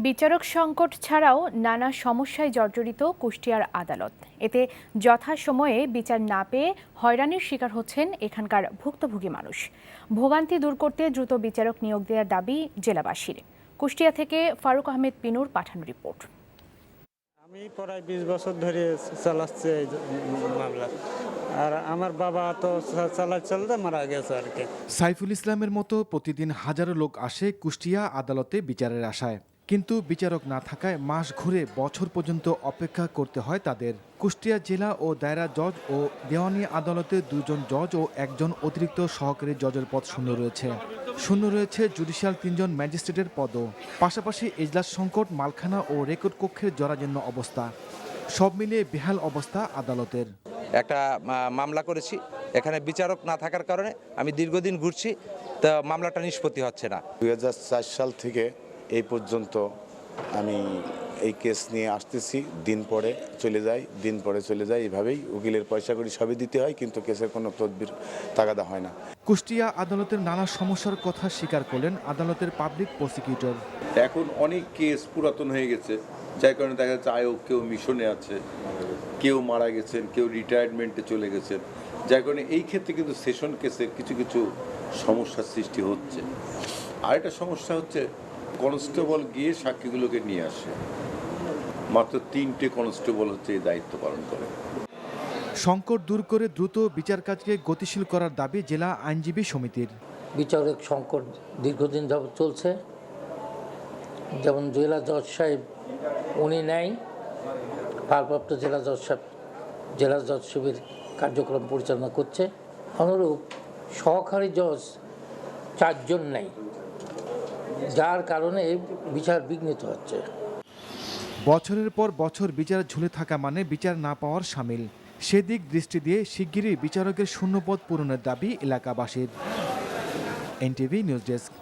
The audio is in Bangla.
বিচারক সংকট ছাড়াও নানা সমস্যায় জর্জরিত কুষ্টিয়ার আদালত। এতে যথাসময়ে বিচার না পেয়ে হয়রানির শিকার হচ্ছেন এখানকার ভুক্তভোগী মানুষ। ভোগান্তি দূর করতে দ্রুত বিচারক নিয়োগ দেওয়ার দাবি জেলাবাসীর। কুষ্টিয়া থেকে ফারুক আহমেদ পিনুর পাঠানো রিপোর্ট। আমি প্রায় 20 বছর ধরে চালাচ্ছি এই মামলা, আর আমার বাবা তো চলতে মারা গেছে আর কি। সাইফুল ইসলামের মতো প্রতিদিন হাজারো লোক আসে কুষ্টিয়া আদালতে বিচারের আশায়, কিন্তু বিচারক না থাকায় মাস ঘুরে বছর পর্যন্ত অপেক্ষা করতে হয় তাদের। কুষ্টিয়া জেলা ও দায়রা জজ ও দেওয়ানি আদালতে 2 জন জজ ও 1 জন অতিরিক্ত সহকারী জজের পদ শূন্য রয়েছে জুডিশিয়াল 3 জন ম্যাজিস্ট্রেটের পদও। পাশাপাশি এজলাস সংকট, মালখানা ও রেকর্ড কক্ষের জরাজীর্ণ অবস্থা, সব মিলিয়ে বেহাল অবস্থা আদালতের। একটা মামলা করেছি, এখানে বিচারক না থাকার কারণে আমি দীর্ঘদিন ঘুরছি, তা মামলাটা নিষ্পত্তি হচ্ছে না। 2004 সাল থেকে এই পর্যন্ত আমি এই কেস নিয়ে আসতেছি। দিন পরে চলে যায়, এভাবেই উকিলের পয়সা করে সবই দিতে হয়, কিন্তু কেসের কোনো তদবির তাগাদা হয় না। কুষ্টিয়া আদালতের নানা সমস্যার কথা স্বীকার করলেন আদালতের পাবলিক প্রসিকিউটর। এখন অনেক কেস পুরাতন হয়ে গেছে, যার কারণে দেখা যাচ্ছে কেউ মিশনে আছে, কেউ মারা গেছেন, কেউ রিটায়ারমেন্টে চলে গেছেন, যার কারণে এই ক্ষেত্রে কিন্তু সেশন কেসে কিছু সমস্যার সৃষ্টি হচ্ছে। আরেকটা সমস্যা হচ্ছে কনস্টেবল গিয়ে সাক্ষীগুলোকে নিয়ে আসে, মাত্র 3টে কনস্টেবল হচ্ছে এই দায়িত্ব পালন করে। সংকট দূর করে দ্রুত বিচার কাজকে গতিশীল করার দাবি জেলা আইনজীবী সমিতির। বিচারক সংকট দীর্ঘদিন যাবৎ চলছে। যেমন জেলা জজ সাহেব উনি নেই, ভারপ্রাপ্ত জেলা জজ সাহেবের কার্যক্রম পরিচালনা করছে। অনুরূপ সহকারী জজ 4 জন নেই, যার কারণে বিচার বিঘ্নিত হচ্ছে। বছরের পর বছর বিচার ঝুলে থাকা মানে বিচার না পাওয়ার শামিল। সেদিক দৃষ্টি দিয়ে শিগগিরই বিচারকের শূন্যপদ পূরণের দাবি এলাকাবাসীর। NTV news desk.